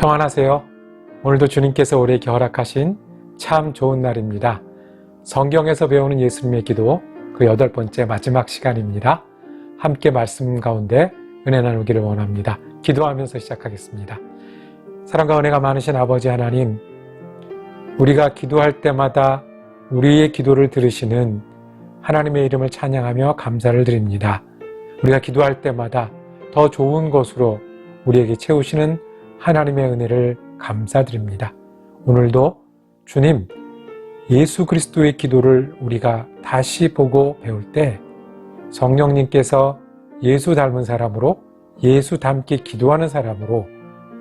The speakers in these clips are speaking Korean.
평안하세요. 오늘도 주님께서 우리에게 허락하신 참 좋은 날입니다. 성경에서 배우는 예수님의 기도 그 8번째 마지막 시간입니다. 함께 말씀 가운데 은혜 나누기를 원합니다. 기도하면서 시작하겠습니다. 사랑과 은혜가 많으신 아버지 하나님, 우리가 기도할 때마다 우리의 기도를 들으시는 하나님의 이름을 찬양하며 감사를 드립니다. 우리가 기도할 때마다 더 좋은 것으로 우리에게 채우시는 하나님의 은혜를 감사드립니다. 오늘도 주님, 예수 그리스도의 기도를 우리가 다시 보고 배울 때 성령님께서 예수 닮은 사람으로, 예수 닮게 기도하는 사람으로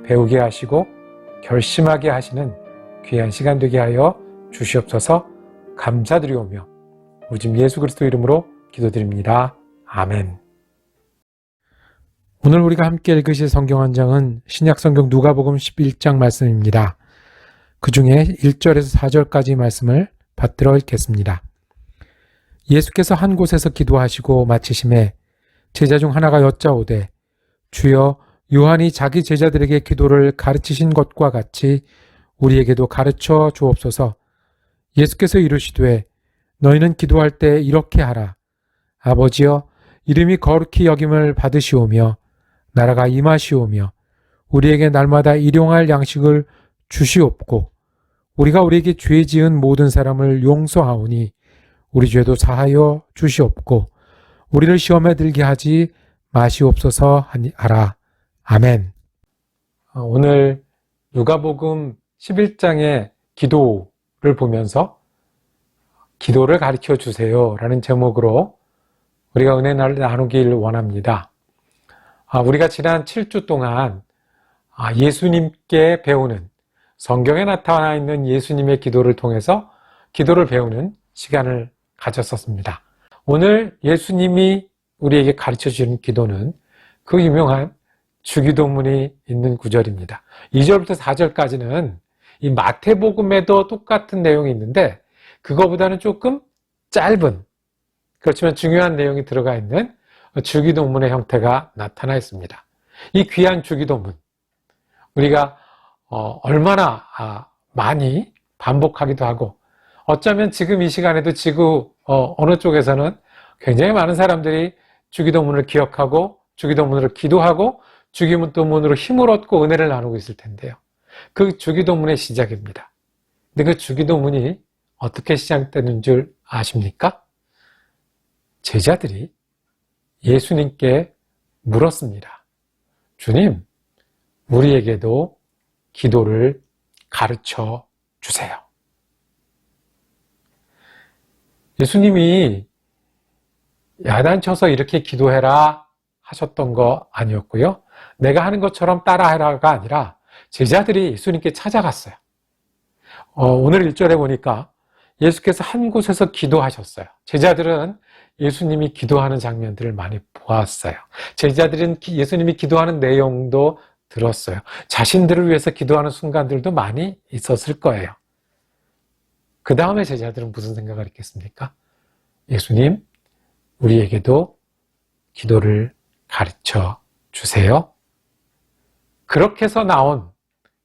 배우게 하시고 결심하게 하시는 귀한 시간 되게 하여 주시옵소서. 감사드리오며 우리 주 예수 그리스도 이름으로 기도드립니다. 아멘. 오늘 우리가 함께 읽으실 성경 한 장은 신약성경 누가복음 11장 말씀입니다. 그 중에 1절에서 4절까지 말씀을 받들어 읽겠습니다. 예수께서 한 곳에서 기도하시고 마치심에 제자 중 하나가 여짜오되, 주여, 요한이 자기 제자들에게 기도를 가르치신 것과 같이 우리에게도 가르쳐 주옵소서. 예수께서 이르시되, 너희는 기도할 때 이렇게 하라. 아버지여, 이름이 거룩히 여김을 받으시오며 나라가 임하시오며 우리에게 날마다 일용할 양식을 주시옵고 우리가 우리에게 죄 지은 모든 사람을 용서하오니 우리 죄도 사하여 주시옵고 우리를 시험에 들게 하지 마시옵소서 하라. 아멘. 오늘 누가복음 11장의 기도를 보면서 기도를 가르쳐 주세요 라는 제목으로 우리가 은혜를 나누길 원합니다. 우리가 지난 7주 동안 예수님께 배우는, 성경에 나타나 있는 예수님의 기도를 통해서 기도를 배우는 시간을 가졌었습니다. 오늘 예수님이 우리에게 가르쳐 주는 기도는 그 유명한 주기도문이 있는 구절입니다. 2절부터 4절까지는 이 마태복음에도 똑같은 내용이 있는데 그거보다는 조금 짧은, 그렇지만 중요한 내용이 들어가 있는 주기도문의 형태가 나타나 있습니다. 이 귀한 주기도문, 우리가 얼마나 많이 반복하기도 하고, 어쩌면 지금 이 시간에도 지구 어느 쪽에서는 굉장히 많은 사람들이 주기도문을 기억하고 주기도문으로 기도하고 주기도문으로 힘을 얻고 은혜를 나누고 있을 텐데요. 그 주기도문의 시작입니다. 근데 그 주기도문이 어떻게 시작되는 줄 아십니까? 제자들이 예수님께 물었습니다. 주님, 우리에게도 기도를 가르쳐 주세요. 예수님이 야단쳐서 이렇게 기도해라 하셨던 거 아니었고요. 내가 하는 것처럼 따라해라가 아니라 제자들이 예수님께 찾아갔어요. 오늘 1절에 보니까 예수께서 한 곳에서 기도하셨어요. 제자들은 예수님이 기도하는 장면들을 많이 보았어요. 제자들은 예수님이 기도하는 내용도 들었어요. 자신들을 위해서 기도하는 순간들도 많이 있었을 거예요. 그 다음에 제자들은 무슨 생각을 했겠습니까? 예수님, 우리에게도 기도를 가르쳐 주세요. 그렇게 해서 나온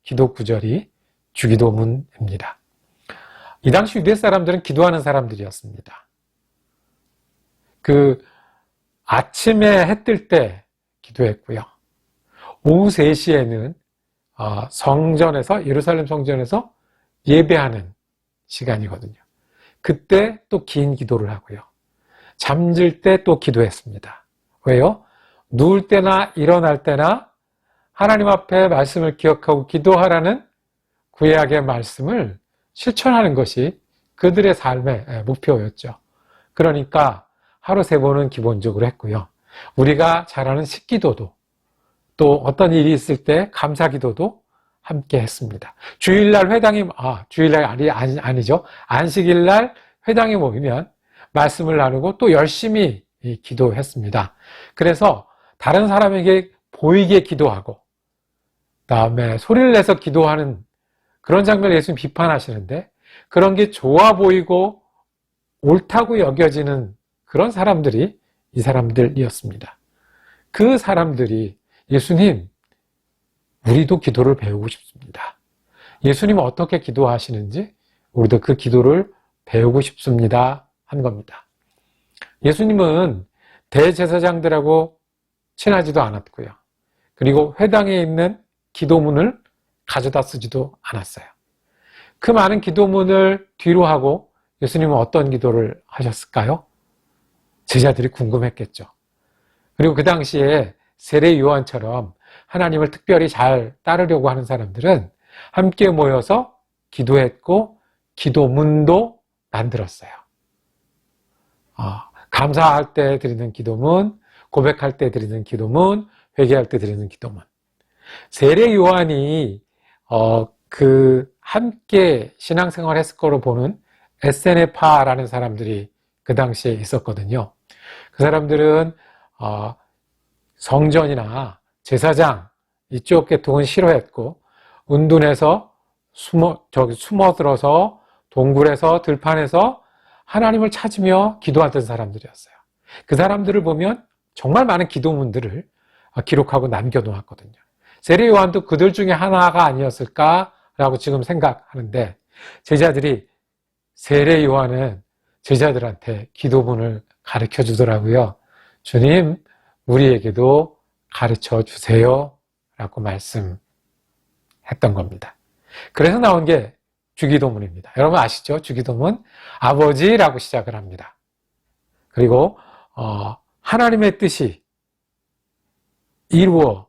기도 구절이 주기도문입니다. 이 당시 유대 사람들은 기도하는 사람들이었습니다. 아침에 해 뜰 때 기도했고요. 오후 3시에는 성전에서, 예루살렘 성전에서 예배하는 시간이거든요. 그때 또 긴 기도를 하고요. 잠들 때 또 기도했습니다. 왜요? 누울 때나 일어날 때나 하나님 앞에 말씀을 기억하고 기도하라는 구약의 말씀을 실천하는 것이 그들의 삶의 목표였죠. 그러니까 하루 3번은 기본적으로 했고요. 우리가 잘 아는 식기도도, 또 어떤 일이 있을 때 감사기도도 함께 했습니다. 주일날 주일날이 아니죠. 안식일날 회당에 모이면 말씀을 나누고 또 열심히 기도했습니다. 그래서 다른 사람에게 보이게 기도하고 그다음에 소리를 내서 기도하는 그런 장면을 예수님 비판하시는데, 그런 게 좋아 보이고 옳다고 여겨지는 그런 사람들이 이 사람들이었습니다. 그 사람들이 예수님, 우리도 기도를 배우고 싶습니다. 예수님은 어떻게 기도하시는지 우리도 그 기도를 배우고 싶습니다 한 겁니다. 예수님은 대제사장들하고 친하지도 않았고요. 그리고 회당에 있는 기도문을 가져다 쓰지도 않았어요. 그 많은 기도문을 뒤로 하고 예수님은 어떤 기도를 하셨을까요? 제자들이 궁금했겠죠. 그리고 그 당시에 세례 요한처럼 하나님을 특별히 잘 따르려고 하는 사람들은 함께 모여서 기도했고 기도문도 만들었어요. 감사할 때 드리는 기도문, 고백할 때 드리는 기도문, 회개할 때 드리는 기도문. 세례 요한이 함께 신앙생활 했을 거로 보는 에세네파라는 사람들이 그 당시에 있었거든요. 그 사람들은 성전이나 제사장 이쪽 계통은 싫어했고 운둔해서 숨어들어서 동굴에서 들판에서 하나님을 찾으며 기도하던 사람들이었어요. 그 사람들을 보면 정말 많은 기도문들을 기록하고 남겨놓았거든요. 세례 요한도 그들 중에 하나가 아니었을까라고 지금 생각하는데 제자들이 세례 요한은 제자들한테 기도문을 가르쳐 주더라고요. 주님, 우리에게도 가르쳐 주세요 라고 말씀했던 겁니다. 그래서 나온 게 주기도문입니다. 여러분 아시죠? 주기도문 아버지라고 시작을 합니다. 그리고 하나님의 뜻이 이루어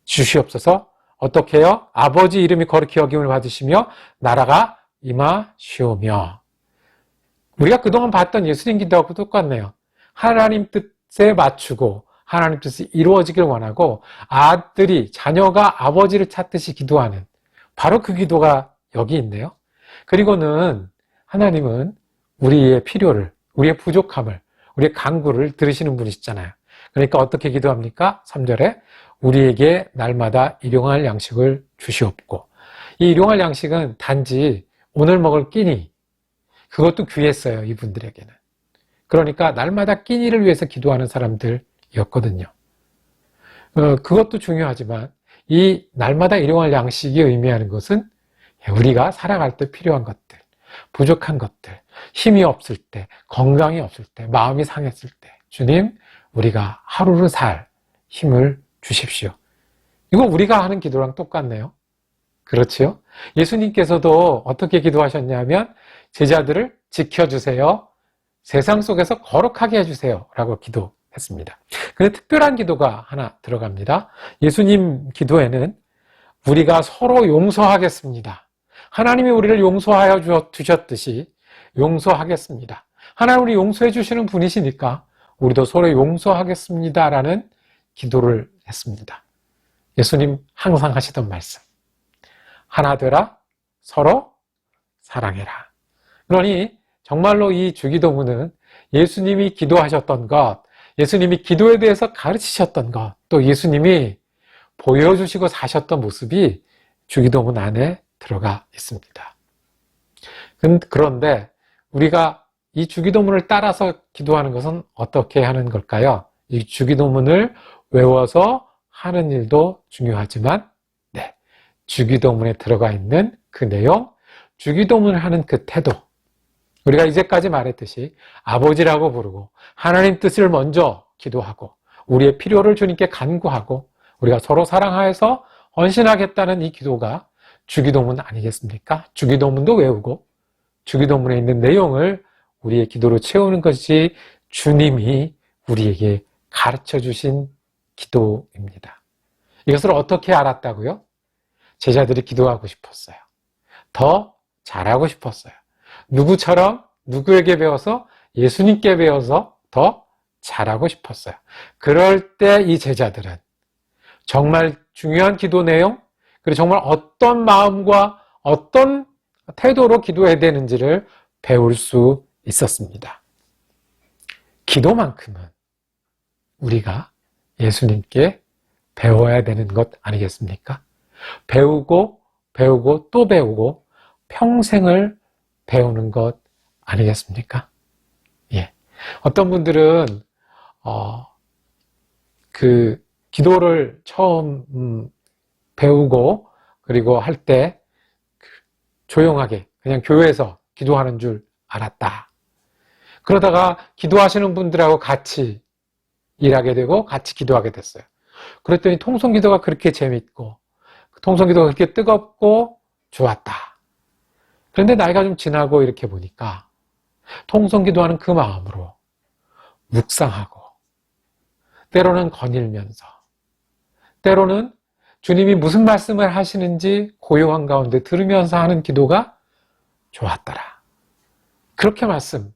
주시옵소서. 어떻게 해요? 아버지 이름이 거룩히 여김을 받으시며 나라가 임하시오며. 우리가 그동안 봤던 예수님 기도하고 똑같네요. 하나님 뜻에 맞추고 하나님 뜻이 이루어지길 원하고 아들이 자녀가 아버지를 찾듯이 기도하는 바로 그 기도가 여기 있네요. 그리고는 하나님은 우리의 필요를, 우리의 부족함을, 우리의 간구를 들으시는 분이시잖아요. 그러니까 어떻게 기도합니까? 3절에 우리에게 날마다 일용할 양식을 주시옵고. 이 일용할 양식은 단지 오늘 먹을 끼니, 그것도 귀했어요, 이분들에게는. 그러니까 날마다 끼니를 위해서 기도하는 사람들이었거든요. 그것도 중요하지만 이 날마다 일용할 양식이 의미하는 것은 우리가 살아갈 때 필요한 것들, 부족한 것들, 힘이 없을 때, 건강이 없을 때, 마음이 상했을 때 주님, 우리가 하루를 살 힘을 주십시오. 이거 우리가 하는 기도랑 똑같네요. 그렇지요? 예수님께서도 어떻게 기도하셨냐면 제자들을 지켜주세요. 세상 속에서 거룩하게 해주세요. 라고 기도했습니다. 근데 특별한 기도가 하나 들어갑니다. 예수님 기도에는 우리가 서로 용서하겠습니다. 하나님이 우리를 용서하여 주셨듯이 용서하겠습니다. 하나님 우리 용서해 주시는 분이시니까 우리도 서로 용서하겠습니다. 라는 기도를 했습니다. 예수님 항상 하시던 말씀. 하나 되라, 서로 사랑해라. 그러니 정말로 이 주기도문은 예수님이 기도하셨던 것, 예수님이 기도에 대해서 가르치셨던 것, 또 예수님이 보여주시고 사셨던 모습이 주기도문 안에 들어가 있습니다. 그런데 우리가 이 주기도문을 따라서 기도하는 것은 어떻게 하는 걸까요? 이 주기도문을 외워서 하는 일도 중요하지만 주기도문에 들어가 있는 그 내용, 주기도문을 하는 그 태도, 우리가 이제까지 말했듯이 아버지라고 부르고 하나님 뜻을 먼저 기도하고 우리의 필요를 주님께 간구하고 우리가 서로 사랑하여서 헌신하겠다는 이 기도가 주기도문 아니겠습니까? 주기도문도 외우고 주기도문에 있는 내용을 우리의 기도로 채우는 것이 주님이 우리에게 가르쳐 주신 기도입니다. 이것을 어떻게 알았다고요? 제자들이 기도하고 싶었어요. 더 잘하고 싶었어요. 누구처럼 누구에게 배워서 예수님께 배워서 더 잘하고 싶었어요. 그럴 때 이 제자들은 정말 중요한 기도 내용, 그리고 정말 어떤 마음과 어떤 태도로 기도해야 되는지를 배울 수 있었습니다. 기도만큼은 우리가 예수님께 배워야 되는 것 아니겠습니까? 배우고 배우고 또 배우고 평생을 배우는 것 아니겠습니까? 예. 어떤 분들은 기도를 처음 배우고 그리고 할 때 조용하게 그냥 교회에서 기도하는 줄 알았다. 그러다가 기도하시는 분들하고 같이 일하게 되고 같이 기도하게 됐어요. 그랬더니 통성기도가 그렇게 재밌고 통성기도가 그렇게 뜨겁고 좋았다. 그런데 나이가 좀 지나고 이렇게 보니까 통성기도하는 그 마음으로 묵상하고 때로는 거닐면서 때로는 주님이 무슨 말씀을 하시는지 고요한 가운데 들으면서 하는 기도가 좋았더라. 그렇게 말씀하세요.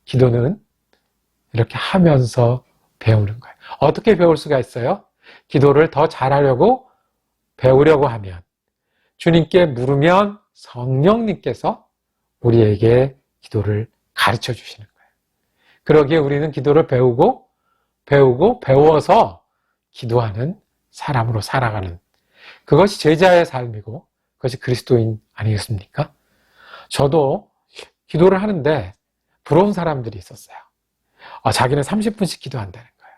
기도는 이렇게 하면서 배우는 거예요. 어떻게 배울 수가 있어요? 기도를 더 잘하려고 배우려고 하면 주님께 물으면 성령님께서 우리에게 기도를 가르쳐 주시는 거예요. 그러기에 우리는 기도를 배워서 기도하는 사람으로 살아가는 그것이 제자의 삶이고 그것이 그리스도인 아니겠습니까? 저도 기도를 하는데 부러운 사람들이 있었어요. 자기는 30분씩 기도한다는 거예요.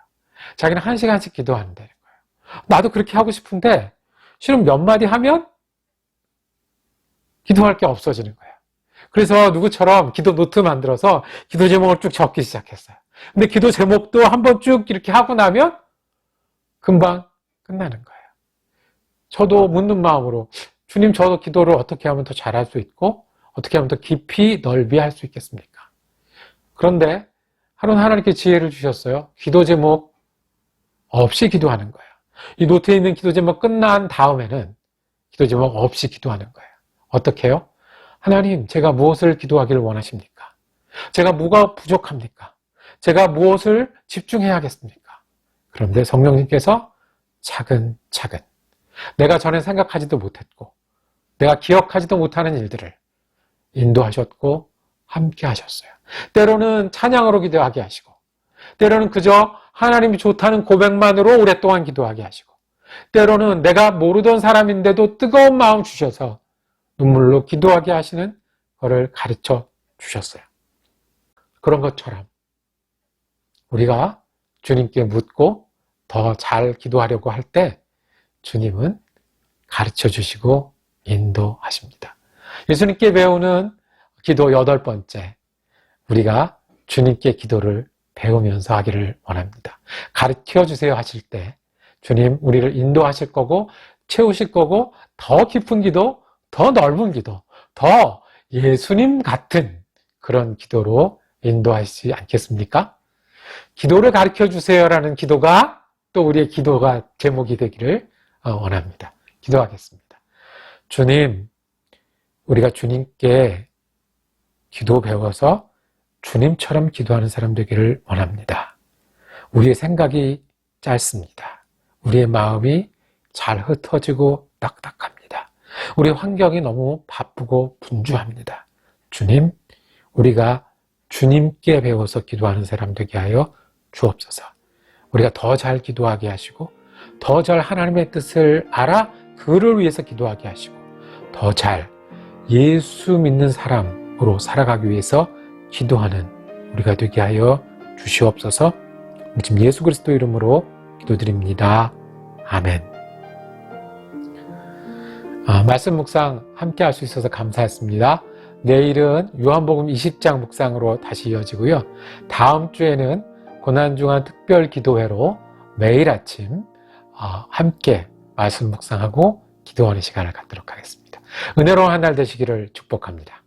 자기는 1시간씩 기도한다는 거예요. 나도 그렇게 하고 싶은데 실은 몇 마디 하면 기도할 게 없어지는 거예요. 그래서 누구처럼 기도 노트 만들어서 기도 제목을 쭉 적기 시작했어요. 근데 기도 제목도 한번 쭉 이렇게 하고 나면 금방 끝나는 거예요. 저도 묻는 마음으로 주님, 저도 기도를 어떻게 하면 더 잘할 수 있고 어떻게 하면 더 깊이 넓이 할 수 있겠습니까? 그런데 하나님께 지혜를 주셨어요. 기도 제목 없이 기도하는 거예요. 이 노트에 있는 기도 제목 끝난 다음에는 기도 제목 없이 기도하는 거예요. 어떻게 해요? 하나님, 제가 무엇을 기도하기를 원하십니까? 제가 뭐가 부족합니까? 제가 무엇을 집중해야겠습니까? 그런데 성령님께서 차근차근 내가 전에 생각하지도 못했고 내가 기억하지도 못하는 일들을 인도하셨고 함께 하셨어요. 때로는 찬양으로 기도하게 하시고 때로는 그저 하나님이 좋다는 고백만으로 오랫동안 기도하게 하시고 때로는 내가 모르던 사람인데도 뜨거운 마음 주셔서 눈물로 기도하게 하시는 것을 가르쳐 주셨어요. 그런 것처럼 우리가 주님께 묻고 더 잘 기도하려고 할 때 주님은 가르쳐 주시고 인도하십니다. 예수님께 배우는 기도 8번째, 우리가 주님께 기도를 배우면서 하기를 원합니다. 가르쳐 주세요 하실 때 주님 우리를 인도하실 거고 채우실 거고 더 깊은 기도, 더 넓은 기도, 더 예수님 같은 그런 기도로 인도하시지 않겠습니까? 기도를 가르쳐 주세요라는 기도가 또 우리의 기도가 제목이 되기를 원합니다. 기도하겠습니다. 주님, 우리가 주님께 기도 배워서 주님처럼 기도하는 사람 되기를 원합니다. 우리의 생각이 짧습니다. 우리의 마음이 잘 흩어지고 딱딱합니다. 우리 환경이 너무 바쁘고 분주합니다. 주님, 우리가 주님께 배워서 기도하는 사람 되게 하여 주옵소서. 우리가 더 잘 기도하게 하시고 더 잘 하나님의 뜻을 알아 그를 위해서 기도하게 하시고 더 잘 예수 믿는 사람으로 살아가기 위해서 기도하는 우리가 되게 하여 주시옵소서. 지금 예수 그리스도 이름으로 기도드립니다. 아멘. 말씀 묵상 함께 할 수 있어서 감사했습니다. 내일은 요한복음 20장 묵상으로 다시 이어지고요. 다음 주에는 고난중한 특별 기도회로 매일 아침 함께 말씀 묵상하고 기도하는 시간을 갖도록 하겠습니다. 은혜로운 한 날 되시기를 축복합니다.